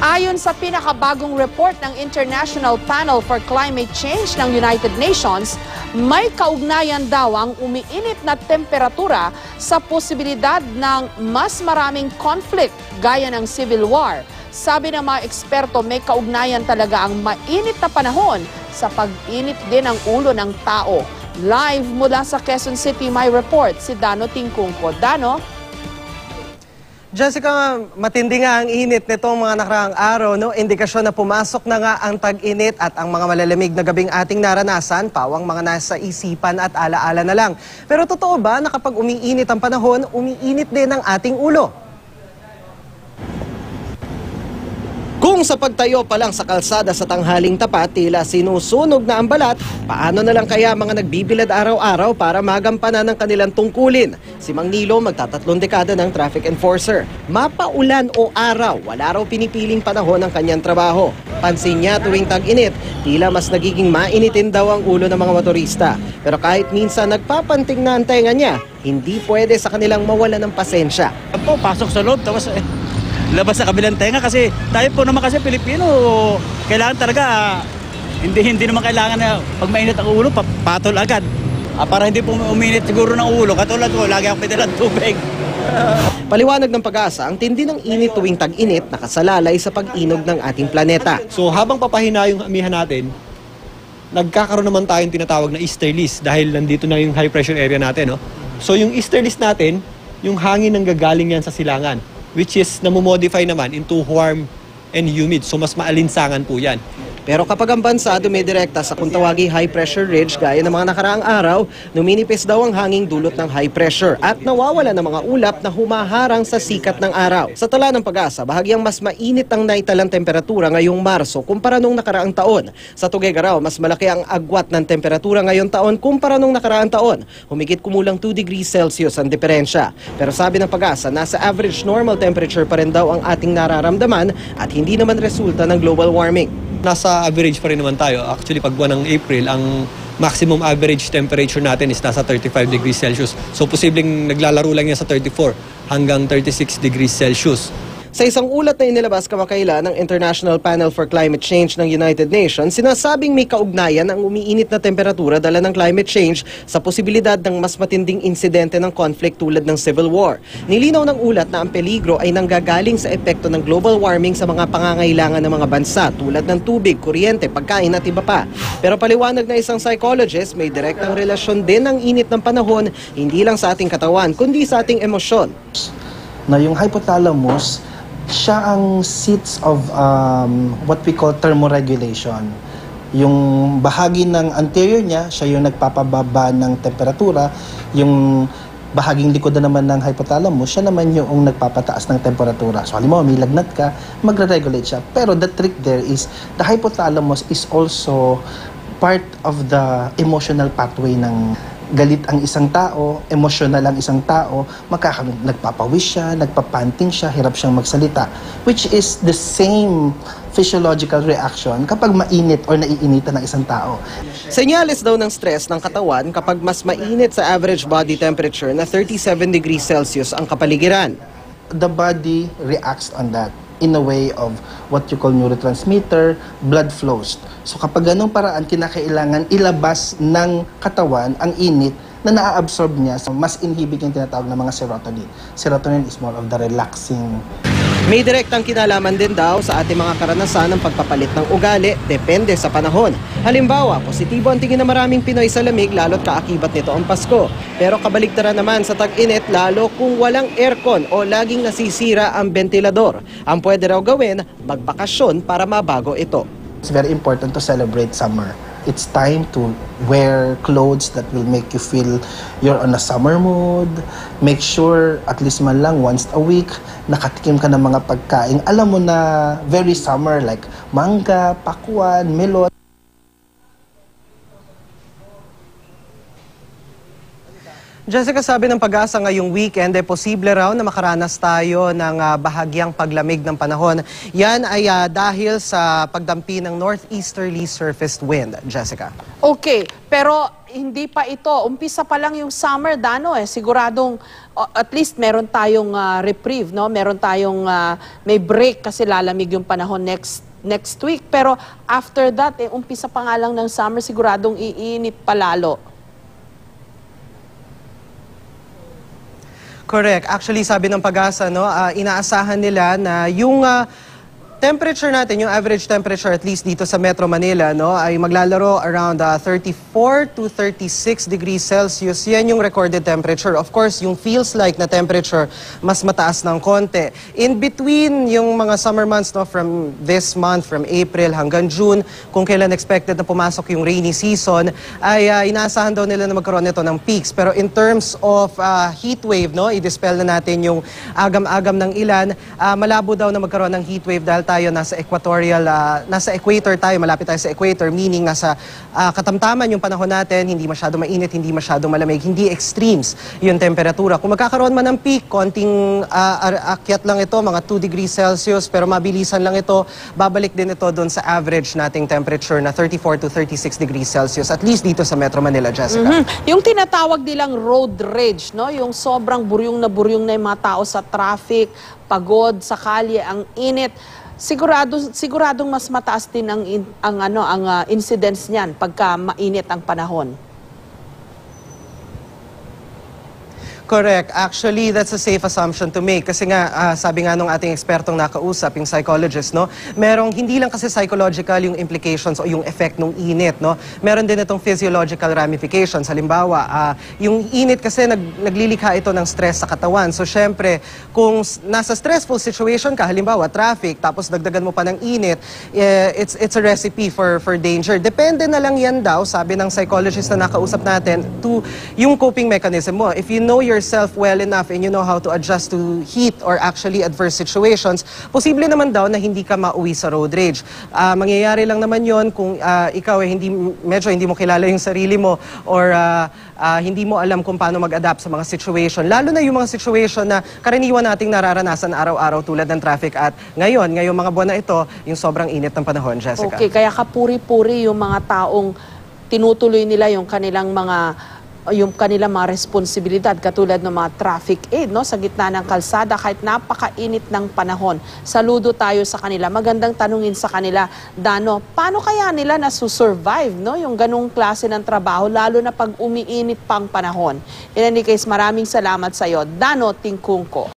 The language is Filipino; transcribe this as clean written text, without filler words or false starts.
Ayon sa pinakabagong report ng International Panel for Climate Change ng United Nations, may kaugnayan daw ang umiinit na temperatura sa posibilidad ng mas maraming conflict gaya ng civil war. Sabi ng mga eksperto, may kaugnayan talaga ang mainit na panahon sa pag-init din ng ulo ng tao. Live mula sa Quezon City, may report si Dano Tingkungko. Dano? Jessica, matindi nga ang init nitong mga nakaraang araw, no? Indikasyon na pumasok na nga ang tag-init at ang mga malalamig na gabing ating naranasan, pawang mga nasa isipan at alaala na lang. Pero totoo ba na kapag umiinit ang panahon, umiinit din ang ating ulo? Kung sa pagtayo pa lang sa kalsada sa tanghaling tapat, tila sinusunog na ang balat, paano na lang kaya mga nagbibilad araw-araw para magampanan ng kanilang tungkulin? Si Mang Nilo, magtatatlong dekada ng traffic enforcer. Mapaulan o araw, wala raw pinipiling panahon ng kanyang trabaho. Pansin niya tuwing tag-init, tila mas nagiging mainitin daw ang ulo ng mga motorista. Pero kahit minsan nagpapanting na ang tenga niya, hindi pwede sa kanilang mawala ng pasensya. Po, pasok sa loob, tapos labas sa kabilang tenga kasi tayo po naman kasi Pilipino, kailangan talaga, hindi naman kailangan na pag mainit ang ulo, patol agad. Para hindi po uminit siguro ng ulo, katulad ko, lagi akong pinalang tubig. Paliwanag ng Pag-asa, ang tindi ng init tuwing tag-init nakasalalay sa pag-inog ng ating planeta. So habang papahina yung amihan natin, nagkakaroon naman tayong tinatawag na easterlies dahil nandito na yung high pressure area natin. No? So yung easterlies natin, yung hangin ang gagaling yan sa silangan, which is namomodify naman into warm and humid. So mas maalinsangan po yan. Pero kapag ang bansa dumidirekta sa kung tawaging high pressure ridge gaya ng mga nakaraang araw, numinipis daw ang hanging dulot ng high pressure at nawawala ng mga ulap na humaharang sa sikat ng araw. Sa tala ng Pag-asa, bahagyang mas mainit ang naitalang temperatura ngayong Marso kumpara nung nakaraang taon. Sa Tuguegarao, mas malaki ang agwat ng temperatura ngayong taon kumpara nung nakaraang taon. Humigit kumulang 2 degrees Celsius ang diferensya. Pero sabi ng Pag-asa, nasa average normal temperature pa rin daw ang ating nararamdaman at hindi naman resulta ng global warming. Nasa average pa rin naman tayo. Actually, pag buwan ng April, ang maximum average temperature natin is nasa 35 degrees Celsius. So, posibleng naglalaro lang yan sa 34 hanggang 36 degrees Celsius. Sa isang ulat na inilabas kamakailan ng International Panel for Climate Change ng United Nations, sinasabing may kaugnayan ang umiinit na temperatura dala ng climate change sa posibilidad ng mas matinding insidente ng conflict tulad ng civil war. Nilinaw ng ulat na ang peligro ay nanggagaling sa epekto ng global warming sa mga pangangailangan ng mga bansa tulad ng tubig, kuryente, pagkain at iba pa. Pero paliwanag na isang psychologist, may direktang relasyon din ang init ng panahon hindi lang sa ating katawan kundi sa ating emosyon. Na yung hypothalamus, siya ang seats of what we call thermoregulation. Yung bahagi ng anterior niya, siya yung nagpapababa ng temperatura. Yung bahaging likodan naman ng hypothalamus, siya naman yung nagpapataas ng temperatura. So, halimbawa, may lagnat ka, magre-regulate siya. Pero the trick there is, the hypothalamus is also part of the emotional pathway ng galit ang isang tao, emosyonal ang isang tao, nagpapawis siya, nagpapanting siya, hirap siyang magsalita, which is the same physiological reaction kapag mainit or naiinitan ng isang tao. Senyales daw ng stress ng katawan kapag mas mainit sa average body temperature na 37 degrees Celsius ang kapaligiran. The body reacts on that in a way of what you call neurotransmitter, blood flows. So kapag ganong paraan, kinakailangan ilabas ng katawan ang init na naa-absorb niya. So mas inhibit yung tinatawag na mga serotonin. Serotonin is more of the relaxing. May direktang kinalaman din daw sa ating mga karanasan ng pagpapalit ng ugali, depende sa panahon. Halimbawa, positibo ang tingin ng maraming Pinoy sa lamig lalo't kaakibat nito ang Pasko. Pero kabaligtaran naman sa tag-init lalo kung walang aircon o laging nasisira ang ventilador. Ang pwede raw gawin, magbakasyon para mabago ito. It's very important to celebrate summer. It's time to wear clothes that will make you feel you're on a summer mood. Make sure at least man lang once a week nakatikim ka ng mga pagkain. Alam mo na very summer like mangga, pakwan, melon. Jessica, sabi ng Pag-asa ngayong weekend, posible raw na makaranas tayo ng bahagyang paglamig ng panahon. Yan ay dahil sa pagdampi ng northeasterly surface wind. Jessica. Okay, pero hindi pa ito. Umpisa pa lang yung summer, Dano Siguradong at least meron tayong reprieve, no? Meron tayong may break kasi lalamig yung panahon next week. Pero after that, umpisa pa nga lang ng summer, siguradong iinit palalo. Correct. Actually, sabi ng Pag-asa, no, inaasahan nila na yung temperature natin, yung average temperature at least dito sa Metro Manila, no, ay maglalaro around 34 to 36 degrees Celsius. Yan yung recorded temperature. Of course, yung feels like na temperature, mas mataas ng konti. In between yung mga summer months, no, from this month, from April hanggang June, kung kailan expected na pumasok yung rainy season, ay inaasahan daw nila na magkaroon nito ng peaks. Pero in terms of heat wave, no, i-dispel na natin yung agam-agam ng ilan, malabo daw na magkaroon ng heat wave dahil tayo nasa equator tayo, malapit tayo sa equator, meaning nasa katamtaman yung panahon natin, hindi masyado mainit, hindi masyado malamig, hindi extremes yung temperatura. Kung magkakaroon man ng peak, konting akyat lang ito, mga 2 degrees Celsius, pero mabilisan lang ito, babalik din ito doon sa average nating temperature na 34 to 36 degrees Celsius, at least dito sa Metro Manila, Jessica. Yung tinatawag nilang road rage, no? Yung sobrang buryong na yung mga tao sa traffic, pagod sa kalye, ang init. Siguradong mas mataas din ang incidence niyan pagka mainit ang panahon. Correct. Actually, that's a safe assumption to make. Kasi nga, sabi nga nung ating ekspertong nakausap, yung psychologist, no, merong hindi lang kasi psychological yung implications o yung effect ng init, no. Meron din itong physiological ramifications. Halimbawa, yung init kasi naglilikha ito ng stress sa katawan. So, syempre, kung nasa stressful situation ka, halimbawa, traffic, tapos dagdagan mo pa ng init, it's a recipe for danger. Depende na lang yan daw, sabi ng psychologist na nakausap natin, to yung coping mechanism mo. If you know yourself well enough and you know how to adjust to heat or actually adverse situations, posible naman daw na hindi ka mauwi sa road rage. Mangyayari lang naman yon kung ikaw medyo hindi mo kilala yung sarili mo or hindi mo alam kung paano mag-adapt sa mga situation. Lalo na yung mga situation na karaniwan nating nararanasan araw-araw tulad ng traffic at ngayong mga buwan na ito, yung sobrang init ng panahon, Jessica. Okay, kaya kapuri-puri yung mga taong tinutuloy nila yung kanilang mga responsibilidad katulad ng mga traffic aid, no, sa gitna ng kalsada kahit napakainit ng panahon. Saludo tayo sa kanila. Magandang tanungin sa kanila, Dano, paano kaya nila nasusurvive, no, yung ganung klase ng trabaho lalo na pag umiinit pang panahon? In any case, maraming salamat sa iyo, Dano Tingkungko.